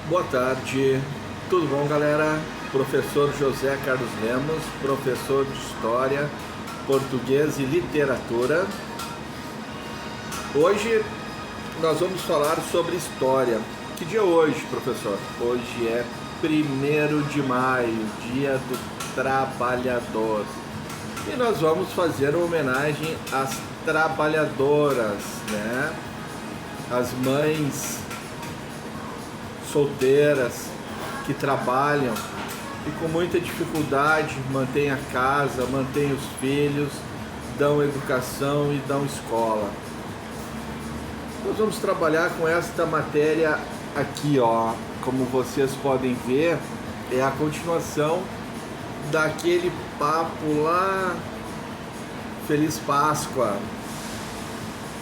Boa tarde, tudo bom, galera? Professor José Carlos Lemos, professor de História, Português e Literatura. Hoje nós vamos falar sobre história. Que dia é hoje, professor? Hoje é 1º de maio, Dia do Trabalhador. E nós vamos fazer uma homenagem às trabalhadoras, né? As mães solteiras que trabalham e com muita dificuldade mantêm a casa, mantêm os filhos, dão educação e dão escola. Nós vamos trabalhar com esta matéria aqui, ó. Como vocês podem ver, é a continuação daquele papo lá. Feliz Páscoa.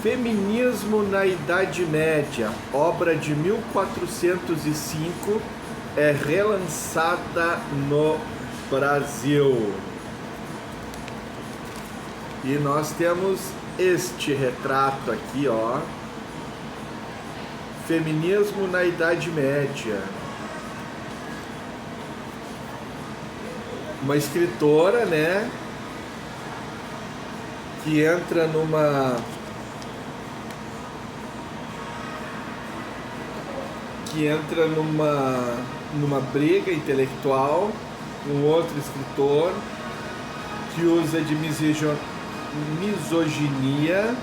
Feminismo na Idade Média, obra de 1405, é relançada no Brasil. E nós temos este retrato aqui, ó. Feminismo na Idade Média. Uma escritora, né, que entra numa briga intelectual com outro escritor que usa de misoginia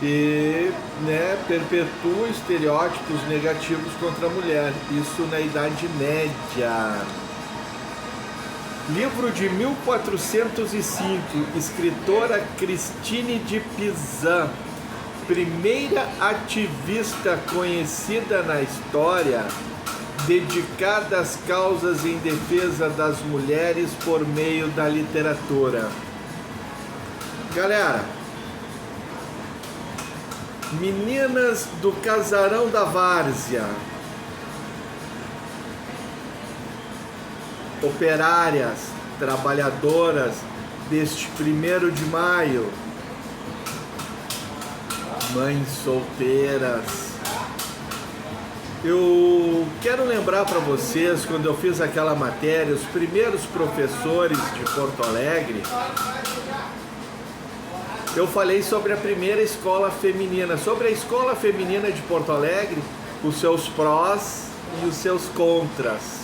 e, né, perpetua estereótipos negativos contra a mulher. Isso na Idade Média. Livro de 1405, escritora Christine de Pizan, primeira ativista conhecida na história, dedicada às causas em defesa das mulheres por meio da literatura. Galera, meninas do Casarão da Várzea, operárias, trabalhadoras deste 1º de maio, mães solteiras. Eu quero lembrar para vocês, quando eu fiz aquela matéria, os primeiros professores de Porto Alegre, eu falei sobre a primeira escola feminina, sobre a escola feminina de Porto Alegre, os seus prós e os seus contras.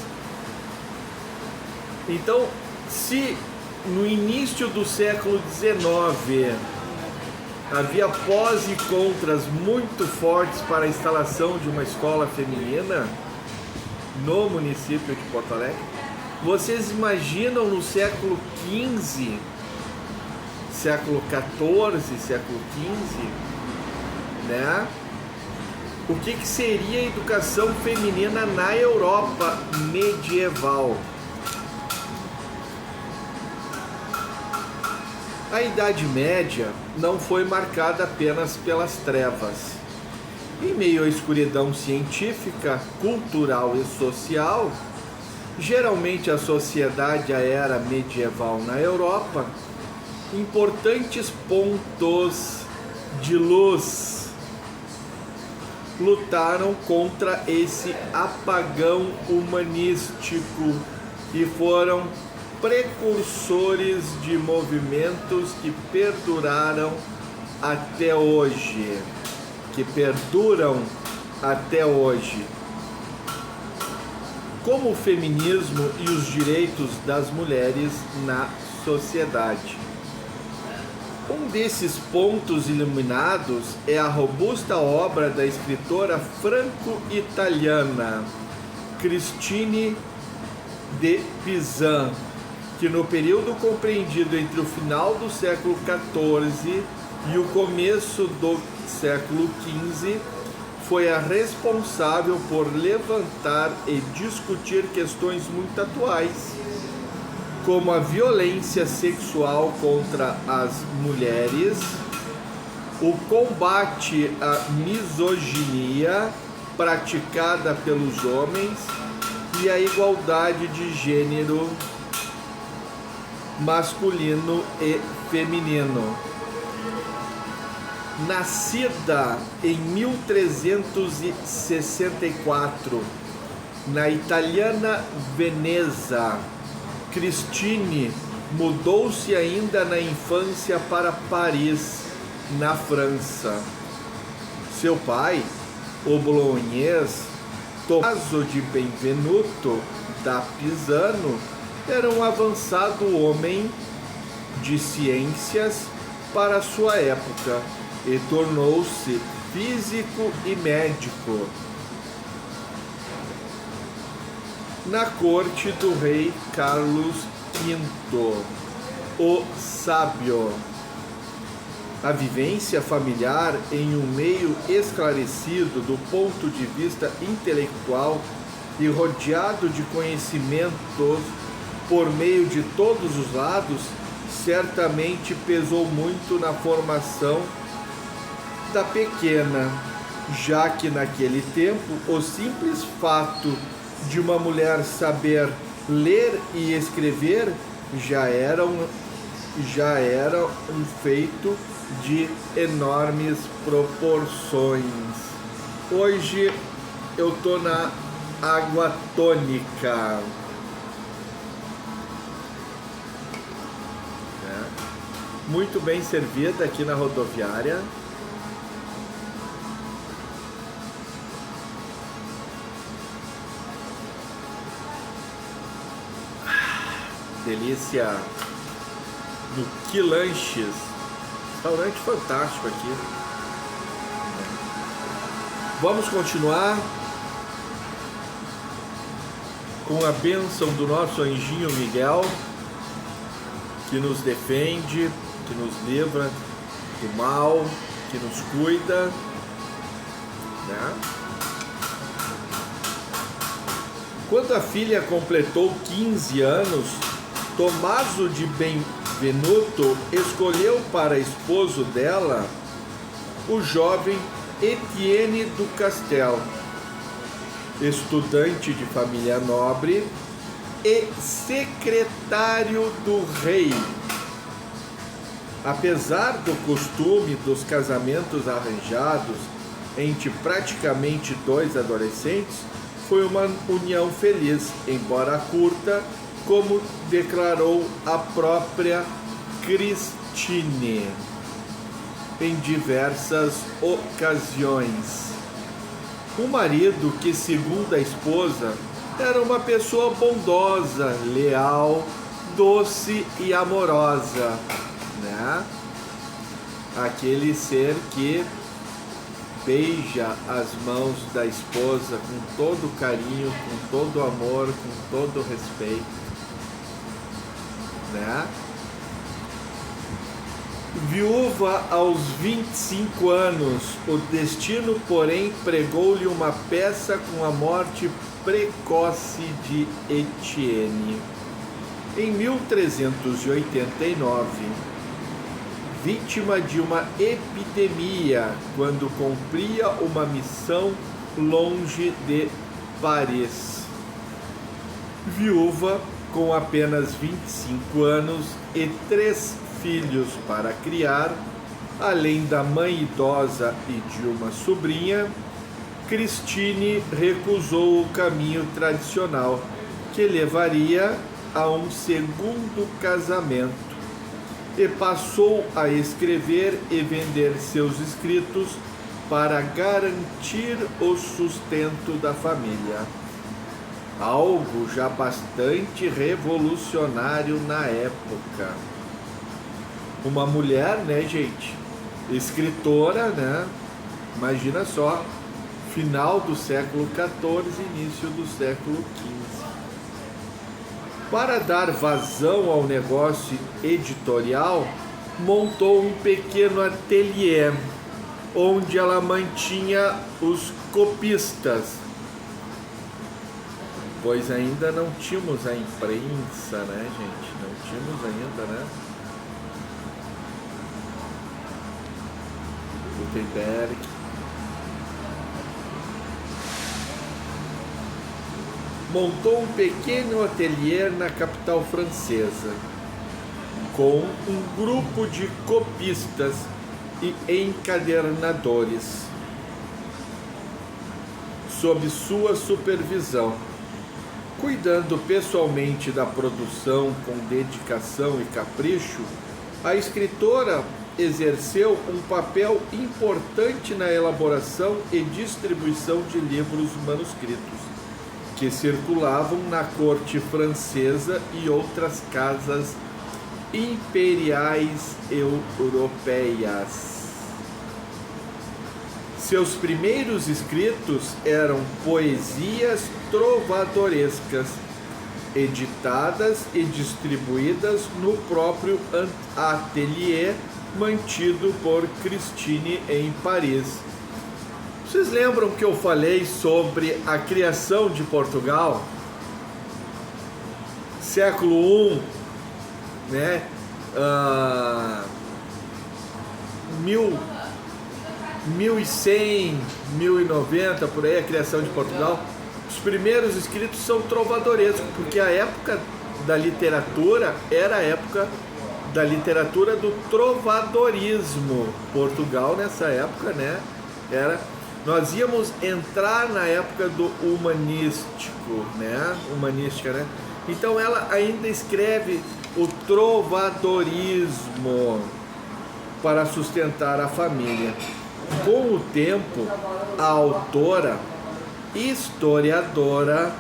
Então, se no início do século XIX havia pós e contras muito fortes para a instalação de uma escola feminina no município de Porto Alegre, vocês imaginam no século XV, século XIV, século XV, né? O que seria a educação feminina na Europa medieval? A Idade Média não foi marcada apenas pelas trevas. Em meio à escuridão científica, cultural e social, geralmente a sociedade à era medieval na Europa, importantes pontos de luz lutaram contra esse apagão humanístico e foram precursores de movimentos que perduraram até hoje, como o feminismo e os direitos das mulheres na sociedade. Um desses pontos iluminados é a robusta obra da escritora franco-italiana Christine de Pizan, que no período compreendido entre o final do século XIV e o começo do século XV, foi a responsável por levantar e discutir questões muito atuais, como a violência sexual contra as mulheres, o combate à misoginia praticada pelos homens e a igualdade de gênero masculino e feminino. Nascida em 1364 na italiana Veneza, Christine mudou-se ainda na infância para Paris, na França. Seu pai, o bolonhês Tommaso di Benvenuto da Pisano, era um avançado homem de ciências para sua época e tornou-se físico e médico na corte do rei Carlos V, o Sábio. A vivência familiar em um meio esclarecido do ponto de vista intelectual e rodeado de conhecimentos por meio de todos os lados certamente pesou muito na formação da pequena, já que naquele tempo o simples fato de uma mulher saber ler e escrever já era um feito de enormes proporções. Hoje eu tô na água tônica. Muito bem servida aqui na rodoviária. Delícia no Que Lanches, restaurante fantástico aqui. Vamos continuar com a bênção do nosso anjinho Miguel, que nos defende, que nos livra do mal, que nos cuida, né? Quando a filha completou 15 anos, Tommaso di Benvenuto escolheu para esposo dela o jovem Etienne do Castel, estudante de família nobre e secretário do rei. Apesar do costume dos casamentos arranjados entre praticamente dois adolescentes, foi uma união feliz, embora curta, como declarou a própria Christine em diversas ocasiões. O marido, que segundo a esposa, era uma pessoa bondosa, leal, doce e amorosa, né? Aquele ser que beija as mãos da esposa com todo carinho, com todo amor, com todo respeito, né? Viúva aos 25 anos, o destino, porém, pregou-lhe uma peça com a morte precoce de Etienne. Em 1389, vítima de uma epidemia, quando cumpria uma missão longe de Paris. Viúva, com apenas 25 anos e 3 filhos para criar, além da mãe idosa e de uma sobrinha, Christine recusou o caminho tradicional que levaria a um segundo casamento e passou a escrever e vender seus escritos para garantir o sustento da família. Algo já bastante revolucionário na época. Uma mulher, né, gente? Escritora, né? Imagina só, final do século XIV, início do século XV. Para dar vazão ao negócio editorial, montou um pequeno ateliê, onde ela mantinha os copistas, pois ainda não tínhamos a imprensa, né, gente? Não tínhamos ainda, né? Gutenberg. Montou um pequeno ateliê na capital francesa, com um grupo de copistas e encadernadores, sob sua supervisão. Cuidando pessoalmente da produção com dedicação e capricho, a escritora exerceu um papel importante na elaboração e distribuição de livros manuscritos, que circulavam na corte francesa e outras casas imperiais europeias. Seus primeiros escritos eram poesias trovadorescas, editadas e distribuídas no próprio ateliê mantido por Christine em Paris. Vocês lembram que eu falei sobre a criação de Portugal? Século I, né? 1100, 1090, por aí, a criação de Portugal. Os primeiros escritos são trovadorescos, porque a época da literatura era a época da literatura do trovadorismo. Portugal, nessa época, né, nós íamos entrar na época do humanística, né? Então ela ainda escreve o trovadorismo para sustentar a família. Com o tempo, a autora, historiadora,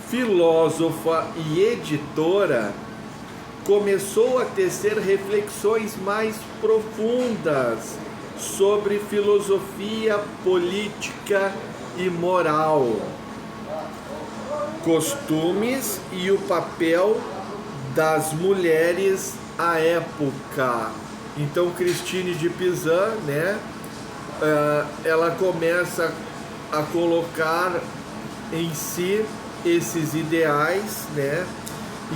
filósofa e editora começou a tecer reflexões mais profundas sobre filosofia política e moral, costumes e o papel das mulheres à época. Então, Christine de Pizan, né, ela começa a colocar em si esses ideais, né,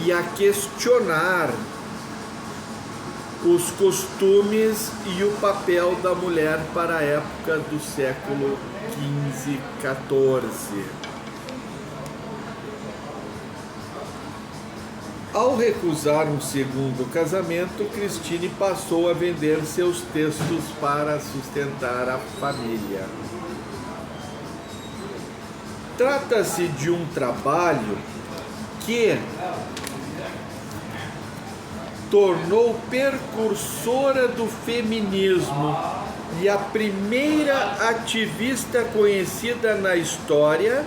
e a questionar os costumes e o papel da mulher para a época do século XV, XIV. Ao recusar um segundo casamento, Christine passou a vender seus textos para sustentar a família. Trata-se de um trabalho que tornou precursora do feminismo e a primeira ativista conhecida na história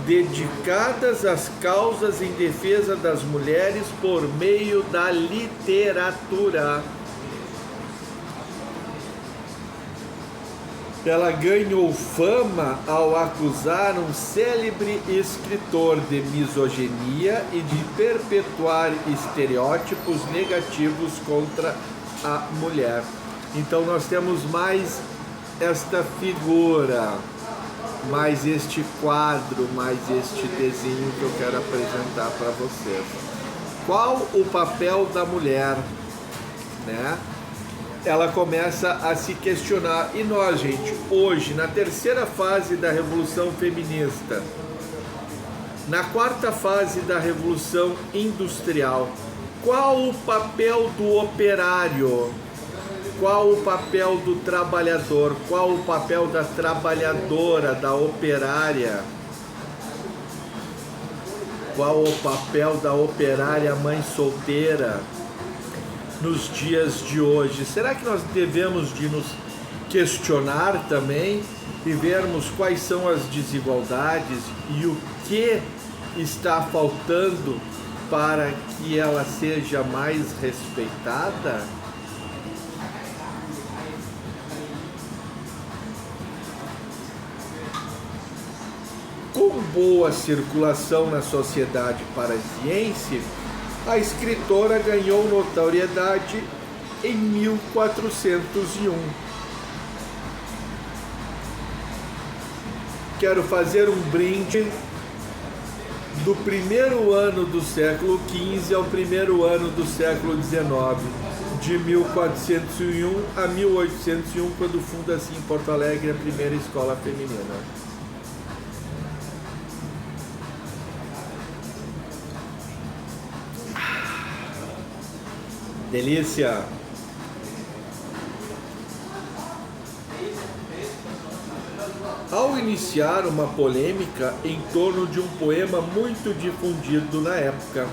dedicadas às causas em defesa das mulheres por meio da literatura. Ela ganhou fama ao acusar um célebre escritor de misoginia e de perpetuar estereótipos negativos contra a mulher. Então nós temos mais esta figura, mais este quadro, mais este desenho que eu quero apresentar para vocês. Qual o papel da mulher, né? Ela começa a se questionar. E nós, gente, hoje, na terceira fase da Revolução Feminista, na quarta fase da Revolução Industrial, qual o papel do operário? Qual o papel do trabalhador? Qual o papel da trabalhadora, da operária? Qual o papel da operária mãe solteira nos dias de hoje? Será que nós devemos de nos questionar também e vermos quais são as desigualdades e o que está faltando para que ela seja mais respeitada? Com boa circulação na sociedade parisiense, a escritora ganhou notoriedade em 1401. Quero fazer um brinde do primeiro ano do século XV ao primeiro ano do século XIX, de 1401 a 1801, quando funda-se em Porto Alegre a primeira escola feminina. Delícia! ao iniciar uma polêmica em torno de um poema muito difundido na época,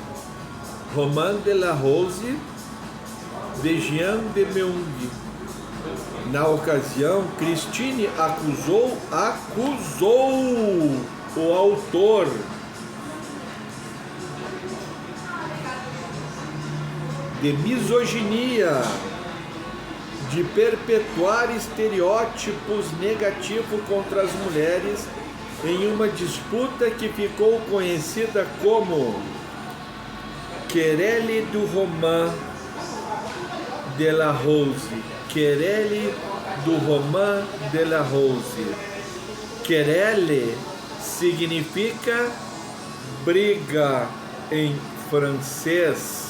Roman de la Rose de Jean de Meung. Na ocasião, Christine acusou o autor de misoginia, de perpetuar estereótipos negativos contra as mulheres em uma disputa que ficou conhecida como Querelle du Roman de la Rose. Querelle du Roman de la Rose. Querelle significa briga em francês.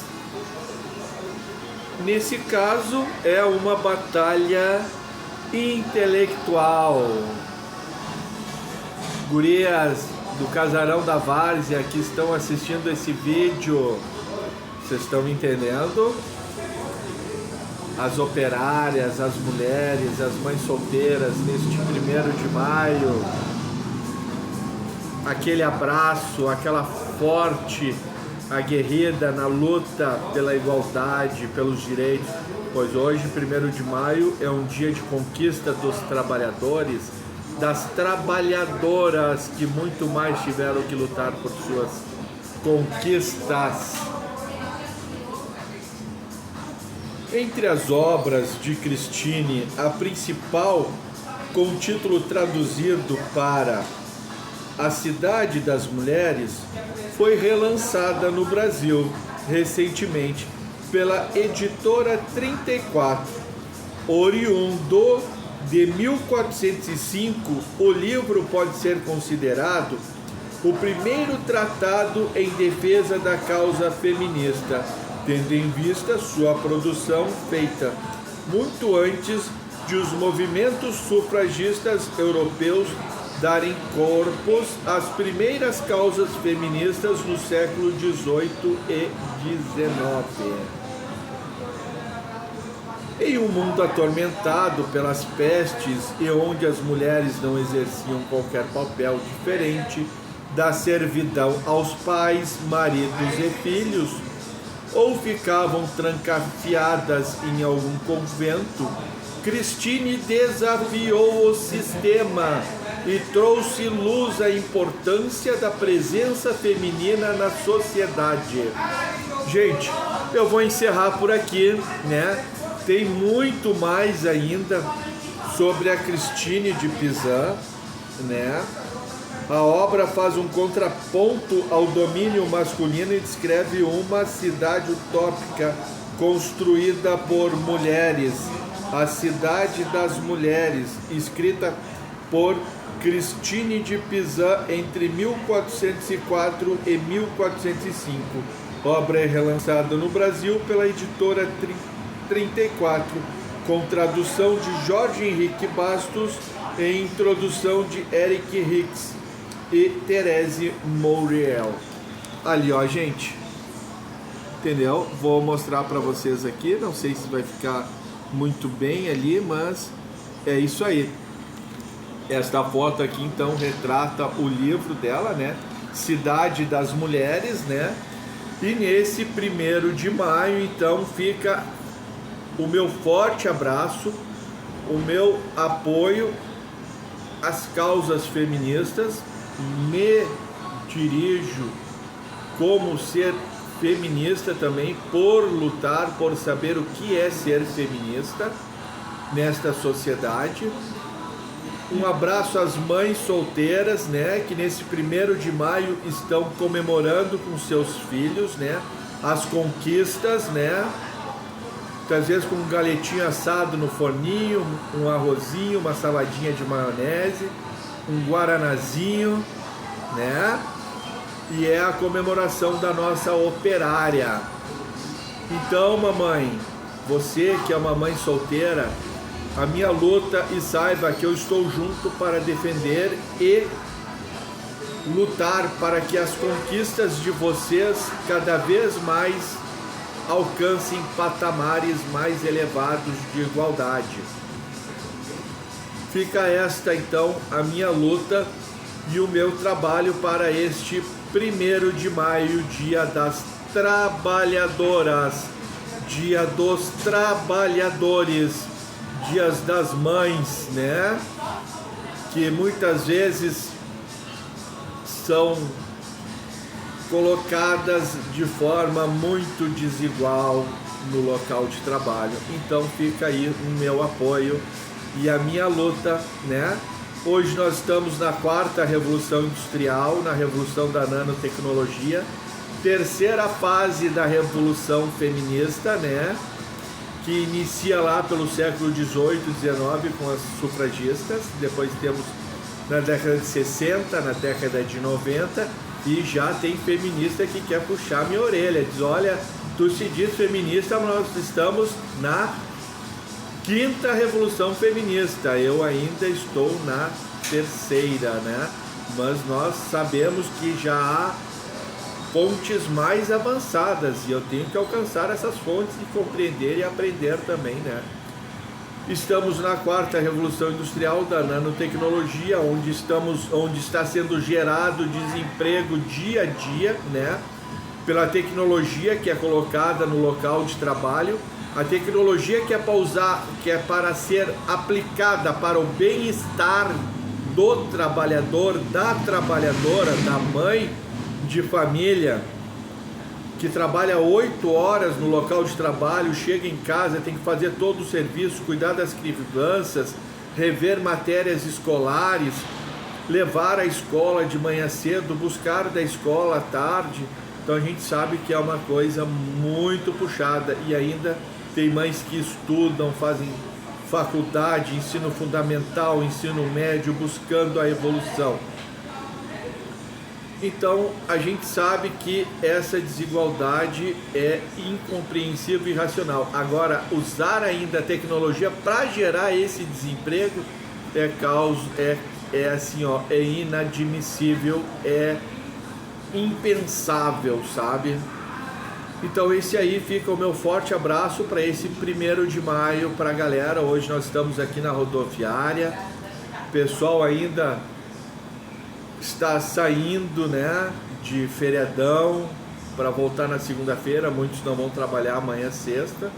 Nesse caso, é uma batalha intelectual. Gurias do Casarão da Várzea que estão assistindo esse vídeo, vocês estão entendendo? As operárias, as mulheres, as mães solteiras, neste 1º de maio, aquele abraço, aquela forte aguerrida na luta pela igualdade, pelos direitos, pois hoje, 1º de maio, é um dia de conquista dos trabalhadores, das trabalhadoras que muito mais tiveram que lutar por suas conquistas. Entre as obras de Christine, a principal, com o título traduzido para A Cidade das Mulheres, foi relançada no Brasil recentemente pela editora 34. Oriundo de 1405, o livro pode ser considerado o primeiro tratado em defesa da causa feminista, tendo em vista sua produção feita muito antes de os movimentos sufragistas europeus darem corpos às primeiras causas feministas no século XVIII e XIX. Em um mundo atormentado pelas pestes e onde as mulheres não exerciam qualquer papel diferente da servidão aos pais, maridos e filhos, ou ficavam trancafiadas em algum convento, Christine desafiou o sistema e trouxe luz à importância da presença feminina na sociedade. Gente, eu vou encerrar por aqui, né? Tem muito mais ainda sobre a Christine de Pizan, né? A obra faz um contraponto ao domínio masculino e descreve uma cidade utópica construída por mulheres, a Cidade das Mulheres, escrita por Christine de Pizan entre 1404 e 1405. Obra é relançada no Brasil pela editora 34, com tradução de Jorge Henrique Bastos e introdução de Eric Hicks e Therese Mouriel. Ali, ó, gente, entendeu? Vou mostrar para vocês aqui, não sei se vai ficar muito bem ali, mas é isso aí. Esta foto aqui então retrata o livro dela, né? Cidade das Mulheres, né? E nesse 1º de maio então fica o meu forte abraço, o meu apoio às causas feministas. Me dirijo como ser feminista também, por lutar, por saber o que é ser feminista nesta sociedade. Um abraço às mães solteiras, né, que nesse 1º de maio estão comemorando com seus filhos, né, as conquistas, né, muitas vezes com um galetinho assado no forninho, um arrozinho, uma saladinha de maionese, um guaranazinho, né? E é a comemoração da nossa operária. Então, mamãe, você que é uma mãe solteira, a minha luta, e saiba que eu estou junto para defender e lutar para que as conquistas de vocês cada vez mais alcancem patamares mais elevados de igualdade. fica esta então a minha luta e o meu trabalho para este 1º de maio, Dia das Trabalhadoras, Dia dos Trabalhadores, Dias das Mães, né? Que muitas vezes são colocadas de forma muito desigual no local de trabalho. Então fica aí o meu apoio e a minha luta, né? Hoje nós estamos na 4ª Revolução Industrial, na Revolução da Nanotecnologia, 3ª fase da Revolução Feminista, né? Que inicia lá pelo século XVIII e XIX com as sufragistas, depois temos na década de 60, na década de 90, e já tem feminista que quer puxar minha orelha, diz, olha, tu se diz feminista, mas nós estamos na 5ª Revolução Feminista, eu ainda estou na 3ª, né? Mas nós sabemos que já há fontes mais avançadas e eu tenho que alcançar essas fontes e compreender e aprender também, né? Estamos na 4ª Revolução Industrial da Nanotecnologia, onde está sendo gerado desemprego dia a dia, né? Pela tecnologia que é colocada no local de trabalho, a tecnologia que é para ser aplicada para o bem-estar do trabalhador, da trabalhadora, da mãe de família, que trabalha 8 horas no local de trabalho, chega em casa, tem que fazer todo o serviço, cuidar das crianças, rever matérias escolares, levar à escola de manhã cedo, buscar da escola à tarde. Então a gente sabe que é uma coisa muito puxada e ainda tem mães que estudam, fazem faculdade, ensino fundamental, ensino médio, buscando a evolução. Então a gente sabe que essa desigualdade é incompreensível e irracional. Agora, usar ainda a tecnologia para gerar esse desemprego é assim, ó, é inadmissível, é impensável, sabe? Então esse aí fica o meu forte abraço para esse 1º de maio para a galera. Hoje nós estamos aqui na rodoviária, o pessoal ainda está saindo, né, de feriadão para voltar na segunda-feira, muitos não vão trabalhar amanhã, sexta.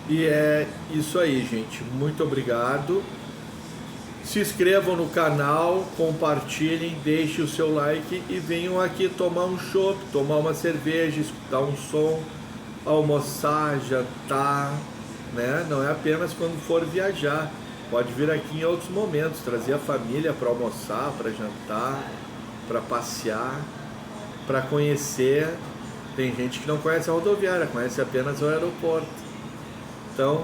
E é isso aí, gente, muito obrigado. Se inscrevam no canal, compartilhem, deixem o seu like e venham aqui tomar um chopp, tomar uma cerveja, escutar um som, almoçar, jantar, né? Não é apenas quando for viajar. Pode vir aqui em outros momentos, trazer a família para almoçar, para jantar, para passear, para conhecer. Tem gente que não conhece a rodoviária, conhece apenas o aeroporto. Então,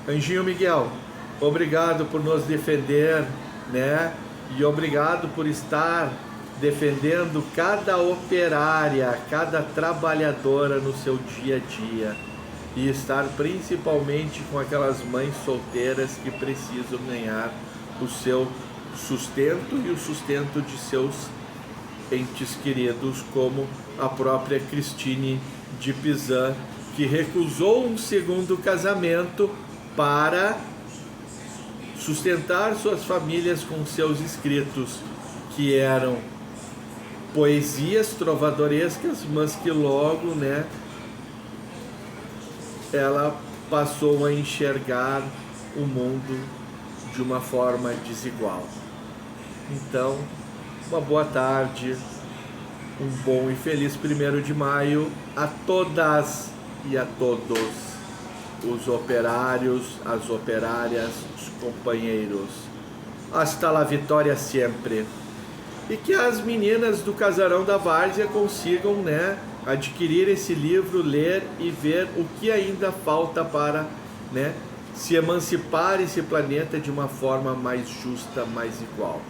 Anjinho Miguel, obrigado por nos defender, né? E obrigado por estar defendendo cada operária, cada trabalhadora no seu dia a dia. E estar principalmente com aquelas mães solteiras que precisam ganhar o seu sustento e o sustento de seus entes queridos, como a própria Cristine de Pizan, que recusou um 2º casamento para sustentar suas famílias com seus escritos, que eram poesias trovadorescas, mas que logo, né, ela passou a enxergar o mundo de uma forma desigual. Então, uma boa tarde, um bom e feliz 1º de maio a todas e a todos os operários, as operárias, os companheiros. Hasta la vitória sempre. E que as meninas do Casarão da Várzea consigam, né, adquirir esse livro, ler e ver o que ainda falta para, né, se emancipar esse planeta de uma forma mais justa, mais igual.